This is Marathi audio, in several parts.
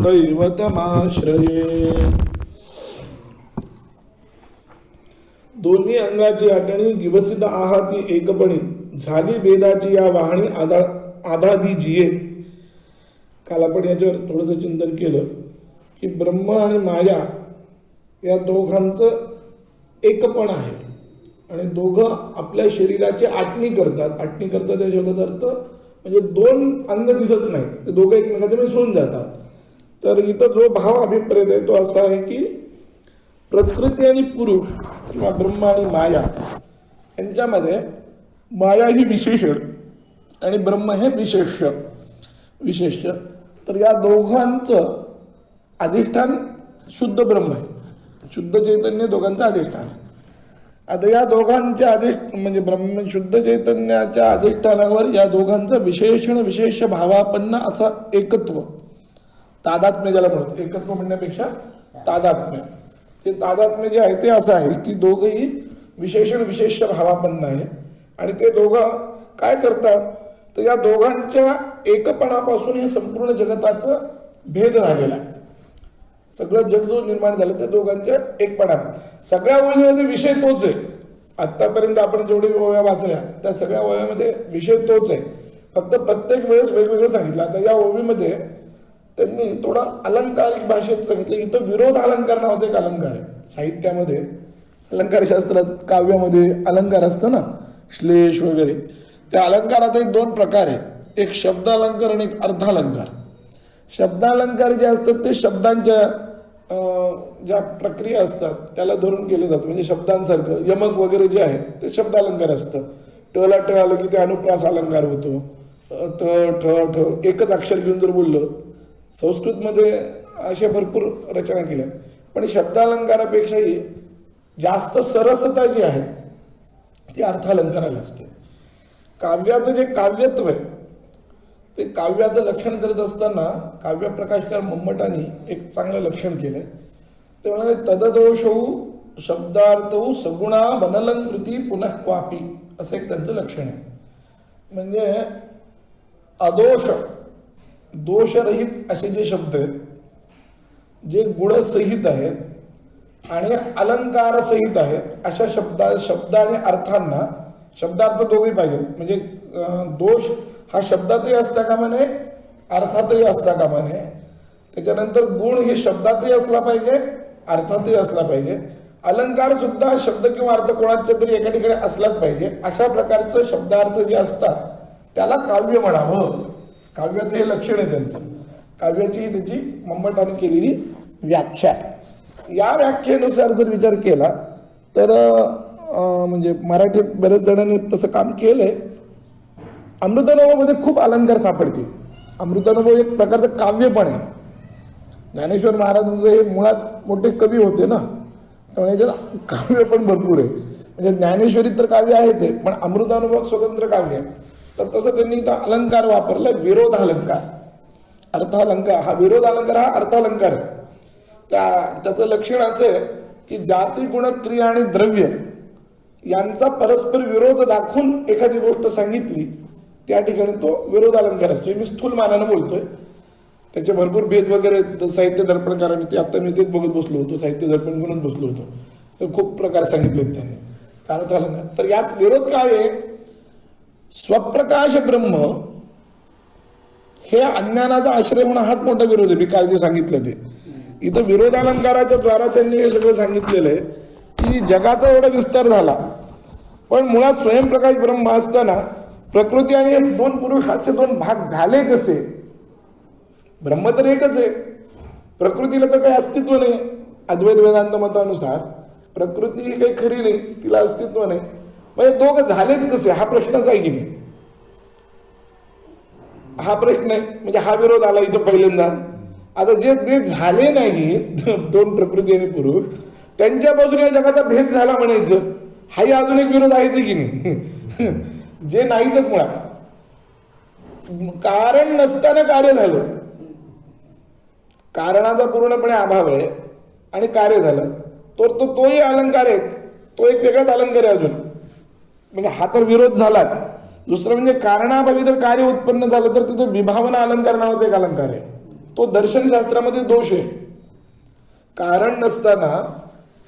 दैवतमाश्रये। दोन्ही अंगाची आठणी दिवसित आहाती एकपणी, झाली भेदाची या वाहणी आधादी जिये। काल आपण याच्यावर थोडंसं चिंतन केलं की ब्रह्म आणि माया या दोघांचं एकपण आहे आणि दोघं आपल्या शरीराची आटणी करतात या शब्दाचा अर्थ म्हणजे दोन अंग दिसत नाही, ते दोघं एकमेकांचे मिसळून जातात. तर इथं जो भाव अभिप्रेत आहे तो असा आहे की प्रकृती आणि पुरुष किंवा ब्रह्म आणि माया यांच्यामध्ये माया ही विशेषण आणि ब्रह्म हे विशेष्य. तर या दोघांचं अधिष्ठान शुद्ध ब्रह्म आहे, शुद्ध चैतन्य दोघांचं अधिष्ठान आहे. आता या दोघांच्या म्हणजे ब्रह्म शुद्ध चैतन्याच्या अधिष्ठानावर या दोघांचं विशेषण विशेष भावापन्न असं एकत्व, तादात्म्य ज्याला म्हणतो, एकत्व म्हणण्यापेक्षा तादात्म्य, ते तादात्म्य जे आहे ते असं आहे की दोघंही विशेषण विशेष भावापन्न आहे. आणि ते दोघं काय करतात तर या दोघांच्या एकपणापासून हे संपूर्ण जगताचं भेद झालेला आहे. सगळं जग जो निर्माण झालं त्या दोघांच्या एकपणात, सगळ्या ओळीमध्ये विषय तोच आहे. आतापर्यंत आपण जेवढे ओव्या वाचल्या त्या सगळ्या ओव्यामध्ये विषय तोच आहे, फक्त प्रत्येक वेळेस वेगवेगळं सांगितलं. आता या ओवीमध्ये त्यांनी थोडा अलंकारिक भाषेत सांगितलं. इथं विरोध अलंकार नावाचा एक अलंकार आहे. साहित्यामध्ये अलंकारशास्त्रात काव्यामध्ये अलंकार असतं ना, श्लेष वगैरे, त्या अलंकारात एक दोन प्रकार आहेत, एक शब्द अलंकार आणि एक अर्थालंकार. शब्दालंकार जे असतात ते शब्दांच्या ज्या प्रक्रिया असतात त्याला धरून केले जातं, म्हणजे शब्दांसारखं यमक वगैरे जे आहे ते शब्दालंकार असतं. टला ट आलं की ते अनुप्रास अलंकार होतो. ट ठ ठ एकच अक्षर घेऊन जर बोललं, संस्कृतमध्ये अशा भरपूर रचना केल्या, पण शब्दालंकारापेक्षाही जास्त सरसता जी आहे ती अर्थालंकाराला असते. काव्याचं जे काव्यत्व आहे ते काव्याचं लक्षण करत असताना काव्य प्रकाशकार मम्मटांनी एक चांगलं लक्षण केलंय. ते म्हणाले तददोषौ शब्दार्थौ सगुणा वनलंकृती पुनः क्वापी, असं एक त्यांचं लक्षण आहे. म्हणजे अदोष दोषरहित असे जे शब्द आहेत, जे गुणसहित आहेत आणि अलंकारसहित आहेत, अशा शब्द आणि अर्थांना, शब्दार्थ दोघेही पाहिजेत, म्हणजे दोष हा शब्दातही असता कामा नये, अर्थातही असता कामा नये. त्याच्यानंतर गुण हे शब्दातही असला पाहिजे, अर्थातही असला पाहिजे. अलंकार सुद्धा शब्द किंवा अर्थ कोणाच्या तरी एका ठिकाणी असलाच पाहिजे. अशा प्रकारचं शब्दार्थ जे असतात त्याला काव्य म्हणावं. काव्याचं हे लक्षण आहे त्यांचं. काव्याची त्याची मम्मटाने केलेली व्याख्या. या व्याख्येनुसार जर विचार केला तर म्हणजे मराठीत बरेच जणांनी तसं काम केलंय. अमृतानुभवामध्ये खूप अलंकार सापडतील. अमृतानुभव एक प्रकारचं काव्य पण आहे. ज्ञानेश्वर महाराजांचं हे मुळात मोठे कवी होते ना, त्यामुळे याच्यात काव्य पण भरपूर आहे. म्हणजे ज्ञानेश्वरीत तर काव्य आहेच आहे, पण अमृतानुभव स्वतंत्र काव्य आहे. तर तसं त्यांनी इथं अलंकार वापरला, विरोध अलंकार, अर्थालंकार. हा विरोध अलंकार हा अर्थालंकार आहे. त्याचं लक्षण असं आहे की जाती गुण क्रिया आणि द्रव्य यांचा परस्पर विरोध दाखवून एखादी गोष्ट सांगितली त्या ठिकाणी तो विरोध अलंकार असतो. मी स्थूल मानानं बोलतोय, त्याचे भरपूर भेद वगैरे साहित्य दर्पणकारांनी, ते आता मी तेच बघत बसलो होतो, साहित्य दर्पण म्हणून बसलो होतो, तर खूप प्रकार सांगितलेत त्यांनी अर्थालंकार. तर यात विरोध काय आहे? स्वप्रकाश ब्रह्म हे अज्ञानाचा आश्रय म्हणून हाच मोठा विरोध आहे. मी काल जे सांगितलं ते इथं विरोधालंकाराच्या द्वारा त्यांनी हे सगळं सांगितलेलं आहे की जगाचा एवढा विस्तार झाला, पण मुळात स्वयंप्रकाश ब्रह्म असताना प्रकृती आणि दोन पुरुषाचे दोन भाग झाले कसे? ब्रह्म तर एकच आहे, प्रकृतीला तर काही अस्तित्व नाही. अद्वैत वेदांत मतानुसार प्रकृती ही काही खरी नाही, तिला अस्तित्व नाही. म्हणजे दोघं झालेच कसे हा प्रश्नच आहे की नाही? हा प्रश्न आहे. म्हणजे हा विरोध आला इथं पहिल्यांदा. आता जे झाले नाही दोन प्रकृती आणि पुरुष, त्यांच्यापासून या जगाचा भेद झाला म्हणायचं, हाही अजून एक विरोध आहे की नाही? जे नाही तर मुळात कारण नसताना कार्य झालं, कारणाचा पूर्णपणे अभाव आहे आणि कार्य झालं, तोही अलंकार आहे. तो एक वेगळाच अलंकार आहे अजून. म्हणजे हा तर विरोध झालाच. दुसरं म्हणजे कारणाभावी जर कार्य उत्पन्न झालं तर तिथं विभावना अलंकार नावाचा एक अलंकार आहे. तो दर्शनशास्त्रामध्ये दोष आहे. कारण नसताना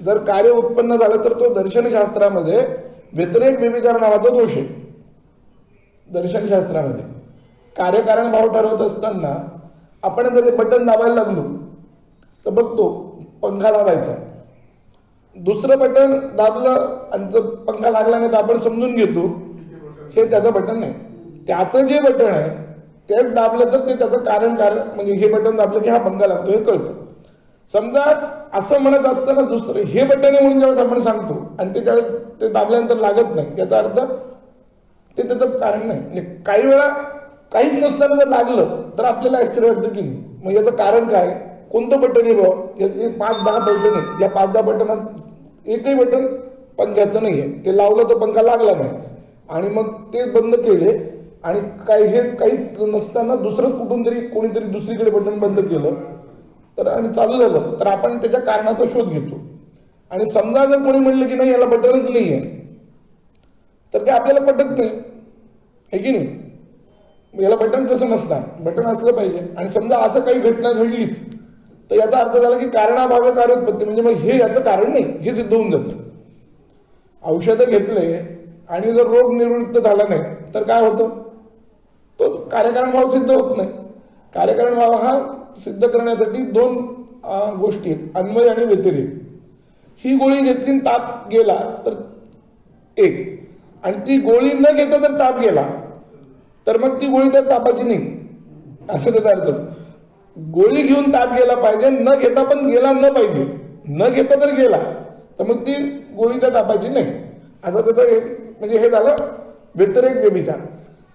जर कार्य उत्पन्न झालं तर तो दर्शनशास्त्रामध्ये व्यतिरेक व्यभिचार नावाचा दोष आहे. दर्शनशास्त्रामध्ये कार्यकारण भाव ठरवत असताना आपण जर बटन दाबायला लागलो तर बघतो पंखा लावायचा, दुसरं बटन दाबलं आणि जर पंखा लागला नाही तर आपण समजून घेतो हे त्याचं बटन नाही. त्याचं जे बटन आहे तेच दाबलं तर ते त्याचं कारण म्हणजे हे बटन दाबलं की हा पंखा लागतो हे कळतं. समजा असं म्हणत असताना दुसरं हे बटन आहे म्हणून ज्यावेळेस आपण सांगतो आणि ते त्यावेळेस ते दाबल्यानंतर लागत नाही, याचा अर्थ ते त्याचं कारण नाही. म्हणजे काही वेळा काहीच नसताना जर लागलं तर आपल्याला आश्चर्य वाटतं की नाही. मग याचं कारण काय, कोणतं बटन आहे बाबा, 5-10 बटन आहे, या 5-10 बटनात एकही बटन पंख्याचं नाही आहे, ते लावलं तर पंखा लागला नाही आणि मग ते बंद केले आणि काही नसताना दुसरं कुठून तरी कोणीतरी दुसरीकडे बटन बंद केलं तर आणि चालू झालं तर आपण त्याच्या कारणाचा शोध घेतो. आणि समजा जर कोणी म्हणलं की नाही याला बटनच नाही आहे तर ते आपल्याला पटत नाही, आहे की नाही. याला बटन कसं नसणार, बटन असलं पाहिजे. आणि समजा असं काही घटना घडलीच तर याचा अर्थ झाला की कारणाभावे कार्योत्पत्ती, म्हणजे मग हे याचं कारण नाही हे सिद्ध होऊन जातं. औषधं घेतले आणि जर रोग निवृत्त झाला नाही तर काय होतं, तो कार्यकारण भाव सिद्ध होत नाही. कार्यकारण भाव हा सिद्ध करण्यासाठी 2 गोष्टी आहेत, अन्वय आणि व्यतिरेक. ही गोळी घेतली ताप गेला तर एक, आणि ती गोळी न घेता जर ताप गेला तर मग ती गोळी तर तापाची नाही असं त्याचा अर्थ. गोळी घेऊन ताप गेला पाहिजे, न घेता पण गेला न पाहिजे. न घेता जर गेला तर मग ती गोळी त्या तापाची नाही असं त्याचं म्हणजे हे झालं व्यतिरेक व्यभिचार.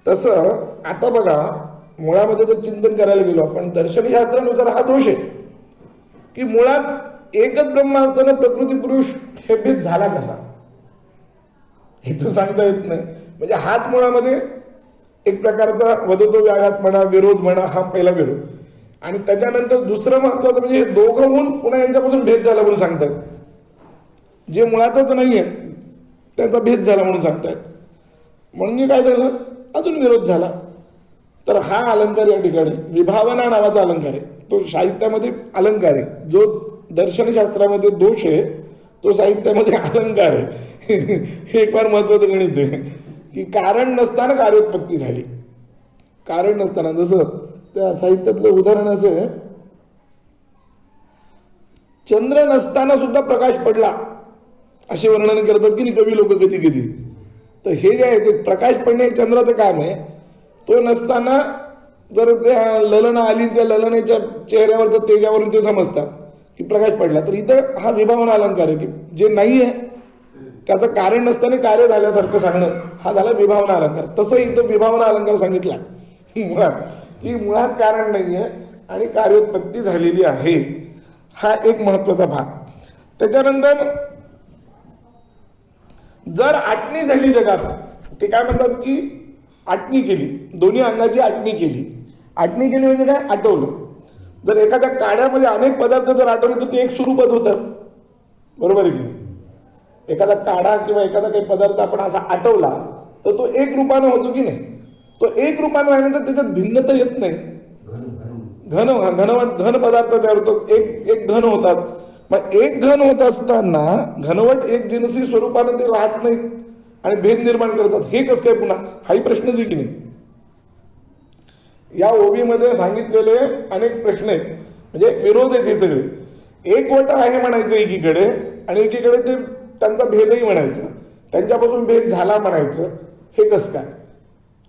तसं आता बघा मुळामध्ये जर चिंतन करायला गेलो आपण दर्शनशास्त्रानुसार हा दोष आहे की मुळात एकच ब्रह्म असताना प्रकृती पुरुष हे भेद झाला कसा हे तर सांगता येत नाही. म्हणजे हाच मुळामध्ये एक प्रकारचा वदतो व्याघात म्हणा, विरोध म्हणा, हा पहिला विरोध. आणि त्याच्यानंतर दुसरं महत्वाचं म्हणजे हे दोघं होऊन पुन्हा यांच्यापासून भेद झाला म्हणून सांगतात. जे मुळातच नाही आहे त्याचा भेद झाला म्हणून सांगतात. म्हणजे काय झालं, अजून विरोध झाला. तर हा अलंकार या ठिकाणी विभावना नावाचा अलंकार आहे, तो साहित्यामध्ये अलंकार आहे. जो दर्शनशास्त्रामध्ये दोष आहे तो साहित्यामध्ये अलंकार आहे. हे एक फार महत्वाचं गणित आहे की कारण नसताना कार्योत्पत्ती झाली. कारण नसताना, जसं त्या साहित्यातलं उदाहरण असं आहे, चंद्र नसताना सुद्धा प्रकाश पडला असे वर्णन करतात की नाही कवी लोक कधी कधी. तर हे जे आहे ते प्रकाश पडणे चंद्राचं काम आहे. तो नसताना जर त्या ललना आली त्या ललनेच्या चेहऱ्यावर तर तेजावरून ते समजतात की प्रकाश पडला. तर इथं हा विभावना अलंकार आहे की जे नाही आहे त्याचं कारण नसताना कार्य झाल्यासारखं सांगणं हा झाला विभावना अलंकार. तसं इथं विभावना अलंकार सांगितला मुळात की मुळात कारण नाही आहे आणि कार्योत्पत्ती झालेली आहे. हा एक महत्वाचा भाग. त्याच्यानंतर जर आटणी झाली जगात, ते काय म्हणतात की आटणी केली, दोन्ही अंगाची आटणी केली. आटणी केली म्हणजे काय, आटवलं. जर एखाद्या काड्यामध्ये अनेक पदार्थ जर आटवले तर ते एक स्वरूपात होतात, बरोबर आहे की नाही. एखादा काढा किंवा एखादा काही पदार्थ आपण असा आटवला तर तो एक रूपानं होतो की नाही. तो एक रूपानं राहिल्यानंतर त्याच्यात भिन्नता येत नाही. घन पदार्थ तयार होतो, एक घन होतात. मग एक घन होत असताना घनवट एक जिनसी स्वरूपानं ते राहत नाहीत आणि भेद निर्माण करतात. हे कसं काय पुन्हा, हाही प्रश्नच आहे की नाही. या ओबीमध्ये सांगितलेले अनेक प्रश्न आहेत, म्हणजे विरोध आहेत हे सगळे. एक वट आहे म्हणायचं एकीकडे आणि एकीकडे ते त्यांचा भेदही म्हणायचं, त्यांच्यापासून भेद झाला म्हणायचं. हे कसं काय,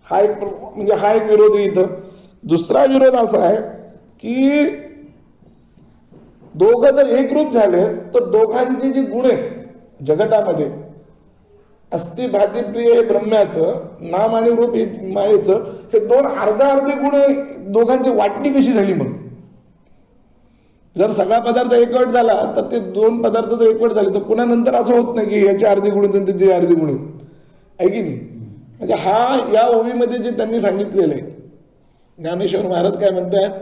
हा एक म्हणजे हा एक विरोध आहे इथं. दुसरा विरोध असा आहे की दोघं जर एकरूप झाले तर दोघांचे जे गुण आहेत जगतामध्ये, अस्ति भाती प्रिय हे ब्रह्म्याचं, नाम आणि रूप हे मायेचं, हे दोन अर्धा अर्धे गुण दोघांची वाटणी कशी झाली. मग जर सगळा पदार्थ एकवट झाला तर ते दोन पदार्थ जर एकवट झाले तर पुन्हा नंतर असं होत नाही की याचे अर्धे गुण आहेत त्याचे अर्धे गुण आहे की नाही. म्हणजे हा या ओवीमध्ये जे त्यांनी सांगितलेलं आहे, ज्ञानेश्वर महाराज काय म्हणतात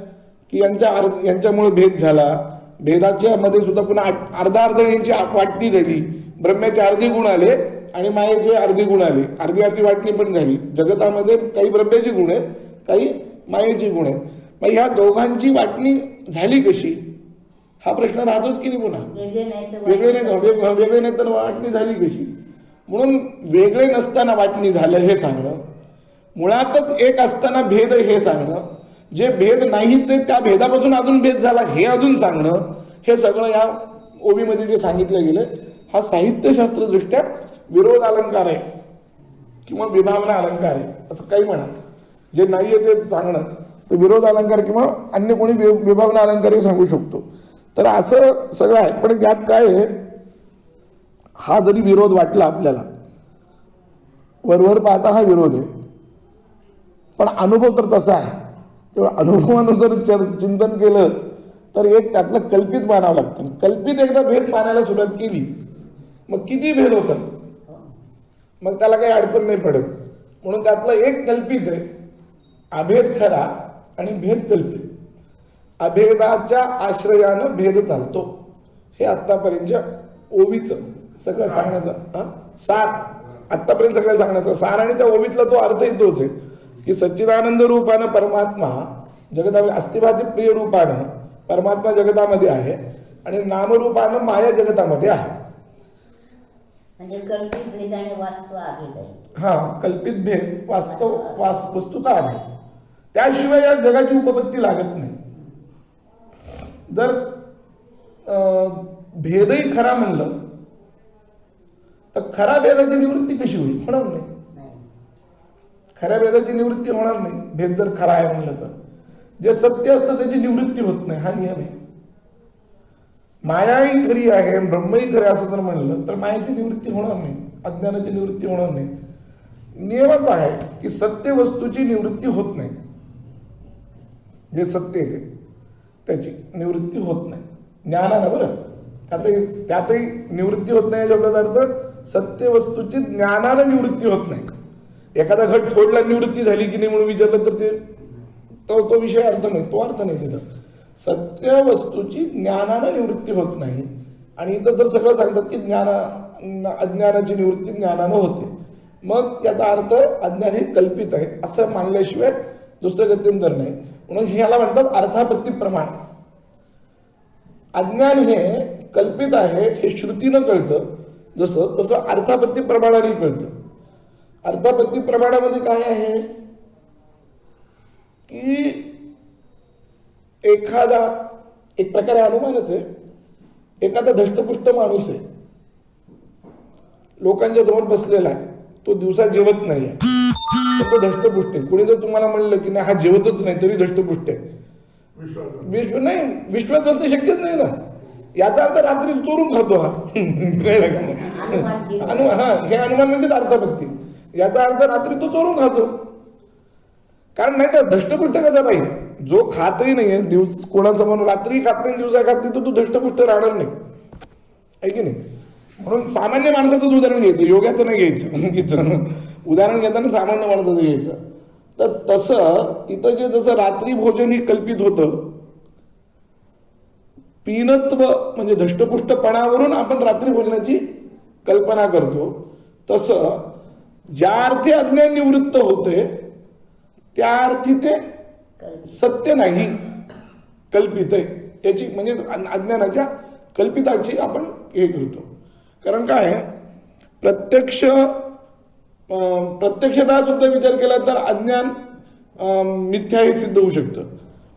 की यांच्यामुळे भेद झाला, भेदाच्या मध्ये सुद्धा पुन्हा अर्धा अर्धा यांची वाटणी झाली. ब्रह्म्याचे अर्धे गुण आले आणि मायेचे अर्धे गुण आले, अर्धी अर्धी वाटणी पण झाली. जगतामध्ये काही ब्रह्म्याचे गुण आहेत, काही मायेचे गुण आहेत. मग ह्या दोघांची वाटणी झाली कशी हा प्रश्न राहतोच की नाही पुन्हा. वेगळे नाही तर वाटणी झाली कशी. म्हणून वेगळे नसताना वाटणी झालं हे सांगणं, मुळातच एक असताना भेद हे सांगणं, जे भेद नाहीच आहे त्या भेदापासून अजून भेद झाला हे अजून सांगणं, हे सगळं या ओबीमध्ये जे सांगितलं गेलं हा साहित्यशास्त्रदृष्ट्या विरोध अलंकार आहे किंवा विभावना अलंकार आहे असं काही म्हणा. जे नाही आहे ते सांगणं तर विरोध अलंकार किंवा अन्य कोणी विभावना अलंकारही सांगू शकतो. तर असं सगळं आहे. पण यात काय आहे, हा जरी विरोध वाटला आपल्याला, वरवर पाहता हा विरोध आहे, पण अनुभव तर तसा आहे. तेव्हा अनुभवानुसार चिंतन केलं तर एक त्यातलं कल्पित मानावं लागतं. कल्पित एकदा भेद मानायला सुरुवात केली मग किती भेद होतात, मग त्याला काही अडचण नाही पडत. म्हणून त्यातलं एक कल्पित आहे, अभेद खरा आणि भेद कल्पित. अभेदाच्या आश्रयानं भेद चालतो. हे आत्तापर्यंतच्या ओवीचं सगळं सांगण्याचा सार, आत्तापर्यंत सगळं सांगण्याचा सार. आणि त्या ओवीतला तो अर्थही तोच आहे की सच्चिदानंद रूपानं परमात्मा जगतामध्ये, अस्तिभाती प्रिय रूपानं परमात्मा जगतामध्ये आहे आणि नामरूपानं माया जगतामध्ये आहे. म्हणजे कल्पित भेद आणि वास्तव अभेद आहे. हा, कल्पित भेद वास्तव वस्तुता आहे. त्याशिवाय या जगाची उपपत्ती लागत नाही. जर भेदही खरा म्हणलं तर खरा भेदाची निवृत्ती कशी होईल? होणार नाही. खऱ्या भेदाची निवृत्ती होणार नाही. भेद जर खरा आहे म्हणलं तर जे सत्य असतं त्याची निवृत्ती होत नाही, हा नियम आहे. मायाही खरी आहे ब्रह्मही खरे असं जर म्हणलं तर मायाची निवृत्ती होणार नाही, अज्ञानाची निवृत्ती होणार नाही. नियमच आहे की सत्य वस्तूची निवृत्ती होत नाही. जे सत्य आहे त्याची निवृत्ती होत नाही ज्ञानानं. बरं, त्यातही निवृत्ती होत नाही याचा अर्थ सत्य वस्तूची ज्ञानानं निवृत्ती होत नाही. एखादा घट फोडला निवृत्ती झाली की नाही म्हणून विचारलं तर ते तो विषय अर्थ नाही, तो अर्थ नाही तिथं. सत्य वस्तूची ज्ञानानं निवृत्ती होत नाही. आणि इथं तर सगळं सांगतात की अज्ञानाची निवृत्ती ज्ञानानं होते. मग याचा अर्थ अज्ञान हे कल्पित आहे असं मानल्याशिवाय दुसरं गत्यंतर नाही. म्हणून ह्याला म्हणतात अर्थापत्ती प्रमाण. अज्ञान हे कल्पित आहे हे श्रुतीनं कळतं, जसं तसं अर्थापत्ती प्रमाणाने कळतं. अर्थापत्ती प्रमाणामध्ये काय आहे की एखादा, एक प्रकारे अनुमानच आहे, एखादा धष्टपुष्ट माणूस आहे, लोकांच्या समोर बसलेला आहे, तो दिवसा जेवत नाही आहे, तो धष्टपुष्ट आहे. कोणी जर तुम्हाला म्हणलं की नाही हा जेवतच नाही तरी धष्टपुष्ट आहे, विश्वास शक्यच नाही ना. याचा अर्थ रात्री चोरून खातो हा. हे अनुमान म्हणजे अर्थापत्ती. याचा अर्थ रात्री तो चोरून खातो. कारण नाही तर धष्टपुष्ट कसा नाही, जो खातही नाहीये कोणासमोर रात्री खात नाही दिवसा खात नाही तो धष्टपुष्ट राहणार नाही, आहे की नाही. म्हणून सामान्य माणसाचं उदाहरण घ्यायचं, योगाचं नाही घ्यायचं. उदाहरण घेताना सामान्य माणसाचं घ्यायचं. तर तसं इथं जे जसं रात्री भोजन ही कल्पित होतं, पीनत्व म्हणजे धष्टपुष्टपणावरून आपण रात्री भोजनाची कल्पना करतो, तसं ज्या अर्थी अज्ञान निवृत्त होते त्या अर्थी ते सत्य नाही, कल्पित आहे. याची म्हणजे अज्ञानाच्या कल्पिताची आपण हे करतो. कारण काय प्रत्यक्षतः सुद्धा विचार केला तर अज्ञान मिथ्या हे सिद्ध होऊ शकतं.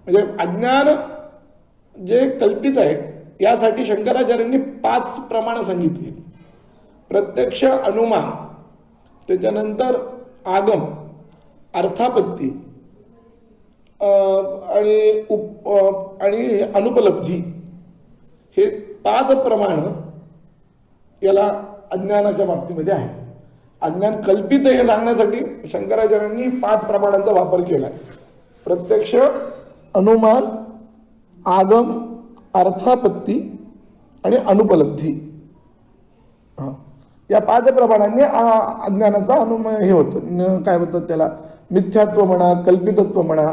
म्हणजे अज्ञान जे कल्पित आहे यासाठी शंकराचार्यांनी 5 प्रमाण सांगितली. प्रत्यक्ष, अनुमान, त्याच्यानंतर आगम, अर्थापत्ती आणि अनुपलब्धी, हे 5 प्रमाण याला अज्ञानाच्या बाबतीमध्ये आहे. अज्ञान कल्पित हे सांगण्यासाठी शंकराचार्यांनी 5 प्रमाणांचा वापर केला. प्रत्यक्ष, अनुमान, आगम, अर्थापत्ती आणि अनुपलब्धी, या 5 प्रमाणांनी अज्ञानाचा हे होतं. काय म्हणतात त्याला, मिथ्यात्व म्हणा, कल्पितत्व म्हणा.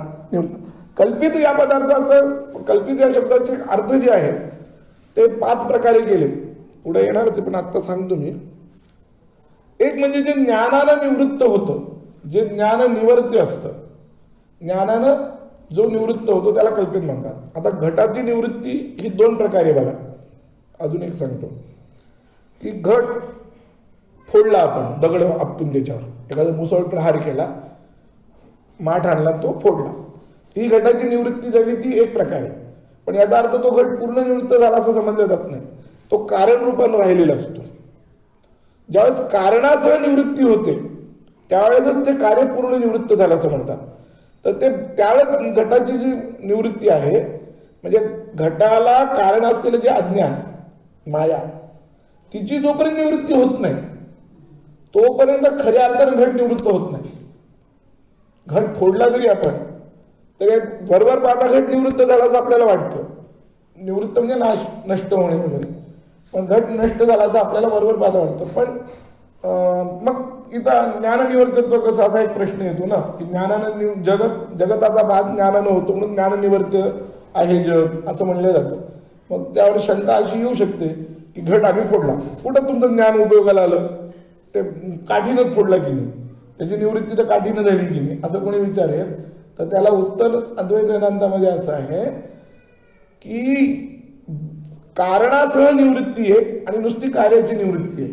कल्पित या पदार्थाचं, कल्पित या शब्दाचे अर्थ जे आहेत ते 5 प्रकारे केले. पुढे येणार ते पण आता सांगतो मी. एक म्हणजे जे ज्ञानानं निवृत्त होतं, जे ज्ञान निवर्त्य असतं, ज्ञानानं जो निवृत्त होतो त्याला कल्पित म्हणतात. आता घटाची निवृत्ती ही दोन प्रकारे बघा. अजून एक सांगतो की घट फोडला आपण, दगड आपटून त्याच्यावर एखादा मुसळ प्रहार केला, माठ आणला, तो फोडला, ही घटाची निवृत्ती झाली, ती एक प्रकारे. पण याचा अर्थ तो घट पूर्ण निवृत्त झाला असं समजलं जात नाही. तो कारण रूपानं राहिलेला असतो. ज्यावेळेस कारणासह निवृत्ती होते त्यावेळेसच ते कार्य पूर्ण निवृत्त झाल्याचं म्हणतात. तर ते त्यावेळेस घटाची जी निवृत्ती आहे, म्हणजे घटाला कारण असलेलं जे अज्ञान माया, तिची जोपर्यंत निवृत्ती होत नाही तोपर्यंत खऱ्या अर्थानं घट निवृत्त होत नाही. घट फोडला जरी आपण तर बरोबर पाहता घट निवृत्त झाला असं आपल्याला वाटतं. निवृत्त म्हणजे नाश, नष्ट होणे वगैरे. पण घट नष्ट झाला असं आपल्याला बरोबर पाहता वाटतं. पण मग इथं ज्ञाननिवर्तत्व कसं, असा एक प्रश्न येतो ना की ज्ञानानं जगताचा बाध ज्ञानानं होतो म्हणून ज्ञाननिवर्त्य आहे जग असं म्हणलं जातं. मग त्यावर शंका अशी येऊ शकते की घट आम्ही फोडला, कुठं तुमचं ज्ञान उपयोगाला आलं? ते काठीनंच फोडला की नाही, त्याची निवृत्ती तर काठीनं झाली की नाही, असं कोणी विचारेल तर त्याला उत्तर अद्वैत वेदांतामध्ये असं आहे की कारणासह निवृत्ती आहे आणि नुसती कार्याची निवृत्ती आहे.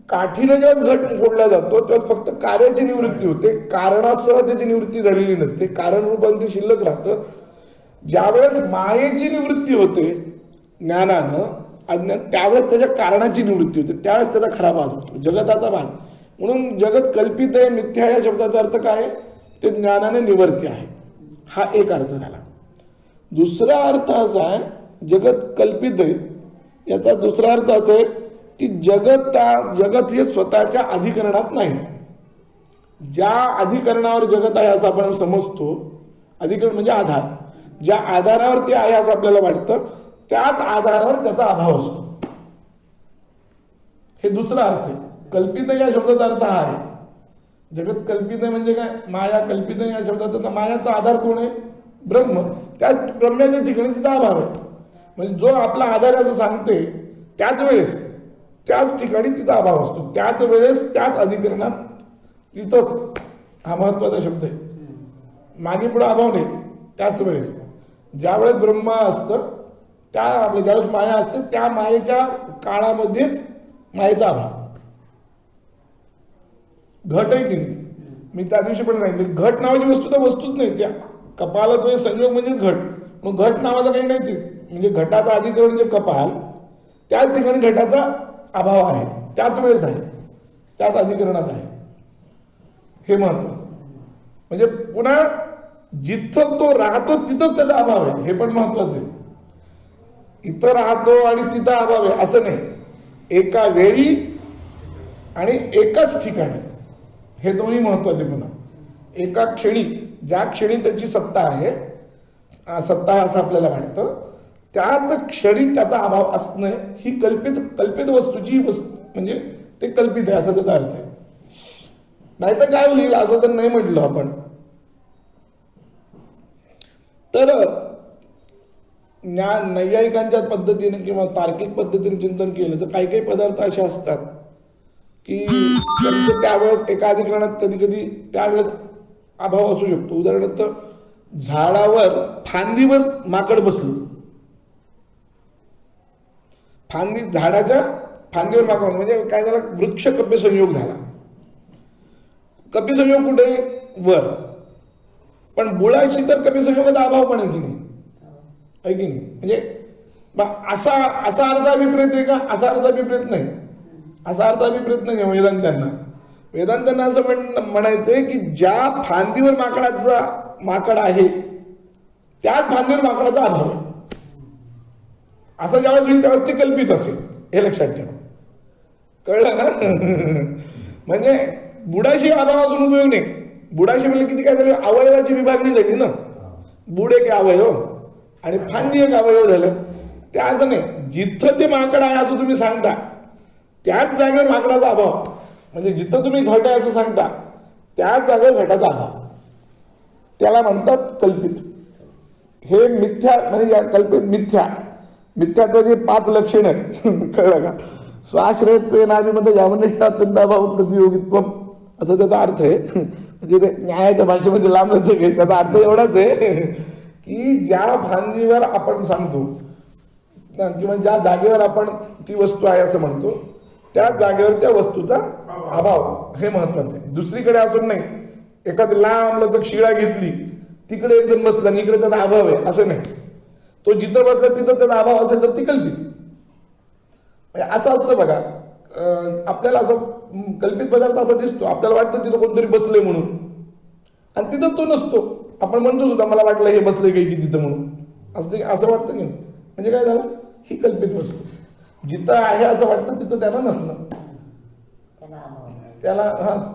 काठीनं जेव्हा घट फोडला जातो तेव्हा फक्त कार्याची निवृत्ती होते, कारणासह त्याची निवृत्ती झालेली नसते, कारण रूपाने ते शिल्लक राहतं. ज्यावेळेस मायेची निवृत्ती होते ज्ञानानं, अज्ञान, त्यावेळेस त्याच्या कारणाची निवृत्ती होते, त्यावेळेस त्याचा खरा बाध होतो, जगताचा बाध. म्हणून जगत कल्पित आहे, मिथ्या या शब्दाचा अर्थ काय? ते ज्ञानाने निवर्त्य आहे, हा एक अर्थ झाला. दुसरा अर्थ असा आहे जगत कल्पित आहे, याचा दुसरा अर्थ असा आहे की जगत हे स्वतःच्या अधिकरणात नाही. ज्या अधिकरणावर जगत आहे असं आपण समजतो, अधिकरण म्हणजे आधार, ज्या आधारावर ते आहे असं आपल्याला वाटतं त्याच आधारावर त्याचा अभाव असतो. हे दुसरा अर्थ आहे. कल्पित या शब्दाचा अर्थ हा आहे. जगत कल्पित आहे म्हणजे काय? माया कल्पित आहे या शब्दाचा मायाचा आधार कोण आहे? ब्रह्म. त्याच ब्रह्माच्या ठिकाणी तिचा अभाव आहे. म्हणजे जो आपला आधार असं सांगते त्याच वेळेस त्याच ठिकाणी तिचा अभाव असतो, त्याच वेळेस त्याच अधिकरणात तिथंच. हा महत्वाचा शब्द आहे. मागे पुढे अभाव नाही, त्याच वेळेस. ज्यावेळेस ब्रह्म असतं त्या आपल्या ज्यावेळेस माया असते त्या मायेच्या काळामध्येच मायेचा अभाव. घट आहे की नाही? मी त्या दिवशी पण सांगितलं, घट नावाची वस्तू तर वस्तूच नाही. त्या कपाल तो संयोग म्हणजेच घट. मग घट नावाचं काही नाही. म्हणजे घटाचा अधिकरण म्हणजे कपाल, त्याच ठिकाणी घटाचा अभाव आहे, त्याच वेळेस आहे, त्याच अधिकरणात आहे. हे महत्वाचं. म्हणजे पुन्हा जिथं तो राहतो तिथंच त्याचा अभाव आहे, हे पण महत्वाचं आहे. इथं राहतो आणि तिथं अभाव आहे असं नाही, एका वेळी आणि एकाच ठिकाणी, हे दोन्ही महत्वाचे. पुन्हा एका क्षणी, ज्या क्षणी त्याची सत्ता आहे, सत्ता आहे असं आपल्याला वाटतं, त्याच क्षणी त्याचा अभाव असणं ही कल्पित वस्तूची म्हणजे ते कल्पित आहे असा त्याचा अर्थ आहे. नाहीतर काय होईल असं जर नाही म्हटलं आपण तर नैयायिकांच्या पद्धतीने किंवा तार्किक पद्धतीने चिंतन केलं तर काही काही पदार्थ असे असतात की त्यांचं त्यावेळेस एका अधिकरणात कधी कधी त्यावेळेस अभाव असू शकतो. उदाहरणार्थ झाडावर फांदीवर माकड बसलं, झाडाच्या फांदीवर माकड म्हणजे काय झाला? वृक्ष कप्य संयोग झाला. कप्य संयोग कुठे? वर. पण बुळाशी तर कप्य संयोगाचा अभाव पण आहे की नाही? आहे की नाही? म्हणजे असा अर्थ अभिप्रेत आहे का? असा अर्थ अभिप्रेत नाही. असा अर्थ अभिप्रेत नाही वेदांतांना असं म्हणायचंय की ज्या फांदीवर माकड आहे त्याच फांदीवर माकडाचा अभाव आहे. असं ज्यावेळेस होईल त्यावेळेस ते कल्पित असेल, हे लक्षात ठेवा. कळलं ना? म्हणजे बुडाशी अभाव असून उपयोग नाही. बुडाशी म्हणजे किती काय झालं? अवयवाची विभागणी झाली ना. बुड एक अवयव आणि फांदी एक अवयव झालं. त्याच नाही, जिथं ते माकड आहे असं तुम्ही सांगता त्याच जागेवर माकडाचा अभाव. म्हणजे जिथं तुम्ही घट आहे असं सांगता त्याच जागेवर घटाचा अभाव, त्याला म्हणतात कल्पित. हे मिथ्या म्हणजे कल्पित मिथ्यात्वाची 5 लक्षण आहेत. कळलं का? स्वाश्रयत्व नामीमध्ये यावनिष्ठ अत्यंत अभाव प्रतियोगित्व असा त्याचा अर्थ आहे. म्हणजे ते न्यायाच्या भाषेमध्ये लांबच आहे, त्याचा अर्थ एवढाच आहे की ज्या फांदीवर आपण सांगतो किंवा ज्या जागेवर आपण ती वस्तू आहे असं म्हणतो त्या जागेवर त्या वस्तूचा अभाव हे महत्वाचं आहे. दुसरीकडे असून नाही, एखादी लांब लचक शिळा घेतली तिकडे एकदम बसला आणि इकडे त्याचा अभाव आहे असं नाही. तो जिथं बसला तिथं त्याचा अभाव असेल तर ती कल्पित. म्हणजे असं असतं बघा, आपल्याला असं कल्पित पदार्थ असा दिसतो, आपल्याला वाटतं तिथं कोणतरी बसलंय म्हणून आणि तिथं तो नसतो. आपण म्हणतो सुद्धा मला वाटलं हे बसले काही की तिथं म्हणून, असं वाटतं की नाही. म्हणजे काय झालं, ही कल्पित वस्तू जिथं आहे असं वाटतं तिथं त्याला नसणं,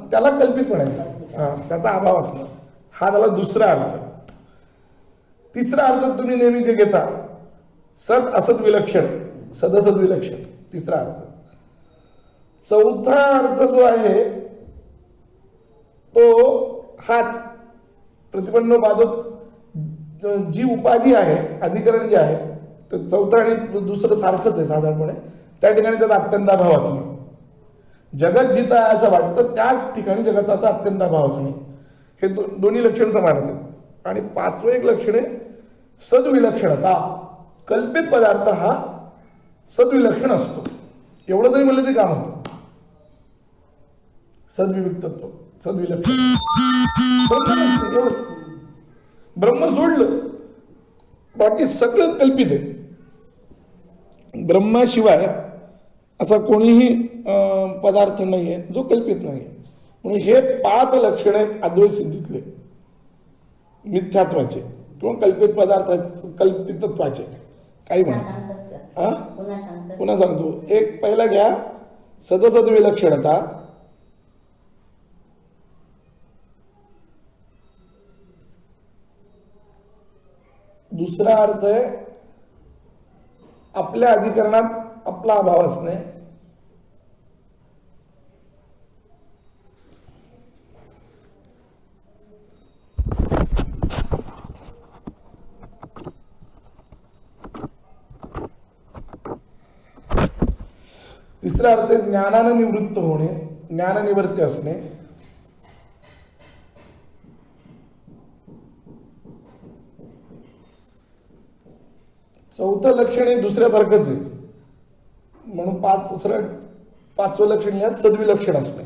त्याला कल्पित म्हणायचं, त्याचा अभाव असणं, हा झाला दुसरा अर्थ. तिसरा अर्थ तुम्ही नेहमी जे घेता सद असद विलक्षण, सदसद विलक्षण, तिसरा अर्थ. चौथा अर्थ जो आहे तो हाच प्रतिपन्न बाधक जी उपाधी आहे, अधिकरण जे आहे, तर चौथा आणि दुसरं सारखंच आहे साधारणपणे. त्या ठिकाणी त्याचा अत्यंत अभाव असणे, जगत जिथं आहे असं वाटतं त्याच ठिकाणी जगताचा अत्यंत अभाव असणे, हे दोन्ही लक्षण समान आहेत. आणि पाचवं एक लक्षण आहे सद्विलक्षणता. कल्पित पदार्थ हा सद्विलक्षण असतो. एवढं जरी म्हणलं तरी काम होतं. सद्विविक्तत्व, सद्विलक्षण, एवढंच. ब्रह्म सोडलं बाकी सगळं कल्पित आहे. ब्रह्माशिवाय असा कोणीही पदार्थ नाही आहे जो कल्पित नाही आहे. म्हणून हे 5 लक्षण आहेत अद्वैत सिद्धीतले, मिथ्यात्वाचे किंवा कल्पित पदार्थ कल्पितत्वाचे. काही म्हणा, पुन्हा सांगतो. एक पहिला घ्या सदसद विलक्षणता. दुसरा अर्थ आहे आपल्या अधिकरणात आपला अभाव असणे. तिसरा अर्थ आहे ज्ञानानं निवृत्त होणे, ज्ञाननिवृत्ती असणे. चौथं लक्षण हे दुसऱ्यासारखंच आहे, म्हणून पाचवं लक्षण या सद्विलक्षण असणे.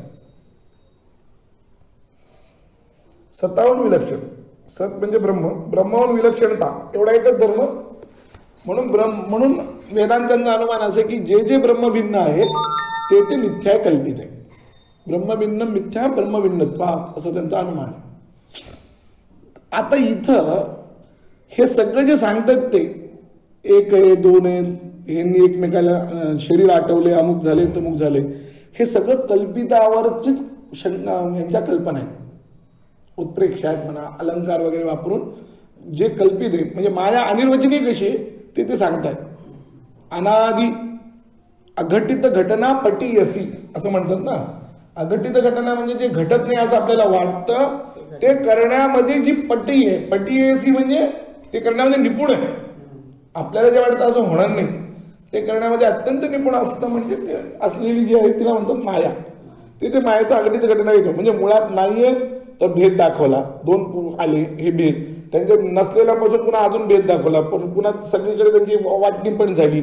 57 विलक्षण. सत म्हणजे ब्रह्म, ब्रह्माहून विलक्षणता, एवढा एकच धर्म. म्हणून वेदांतांचा अनुमान असे की जे जे ब्रह्मभिन्न आहे ते ते मिथ्या कल्पित आहे. ब्रह्मभिन्न मिथ्या ब्रह्मभिन्नत्वा असं त्यांचं अनुमान आहे. आता इथं हे सगळं जे सांगतात ते एक आहे, दोन आहे, यांनी एकमेकाला शरीर आठवले, अमुक झाले, तमुक झाले, हे सगळं कल्पितावरचीच यांच्या कल्पना आहेत. उत्प्रेक्षा आहेत म्हणा, अलंकार वगैरे वापरून जे कल्पित आहे, म्हणजे माया अनिर्वचनीय कशी आहे ते सांगतायत. अनादि अघटित घटना पटीयसी असं म्हणतात ना. अघटित घटना म्हणजे जे घटत नाही असं आपल्याला वाटतं ते करण्यामध्ये जी पटी आहे, पटीयसी म्हणजे ते करण्यामध्ये निपुण आहे. आपल्याला जे वाटतं असं होणार नाही ते करण्यामध्ये अत्यंत निपुण असतं, म्हणजे ते असलेली जी आहे तिला म्हणतात माया. ते मायाचा अघटित घटना येतो. म्हणजे मुळात नाहीये तर भेद दाखवला, 2 आले हे भेद, त्यांच्या नसलेल्यापासून पुन्हा अजून भेद दाखवला, पण पुन्हा सगळीकडे त्यांची वाटणी पण झाली.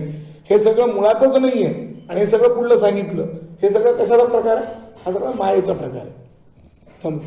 हे सगळं मुळातच नाहीये आणि हे सगळं पुढलं सांगितलं. हे सगळं कशाचा प्रकार आहे? हा सगळा मायेचा प्रकार आहे.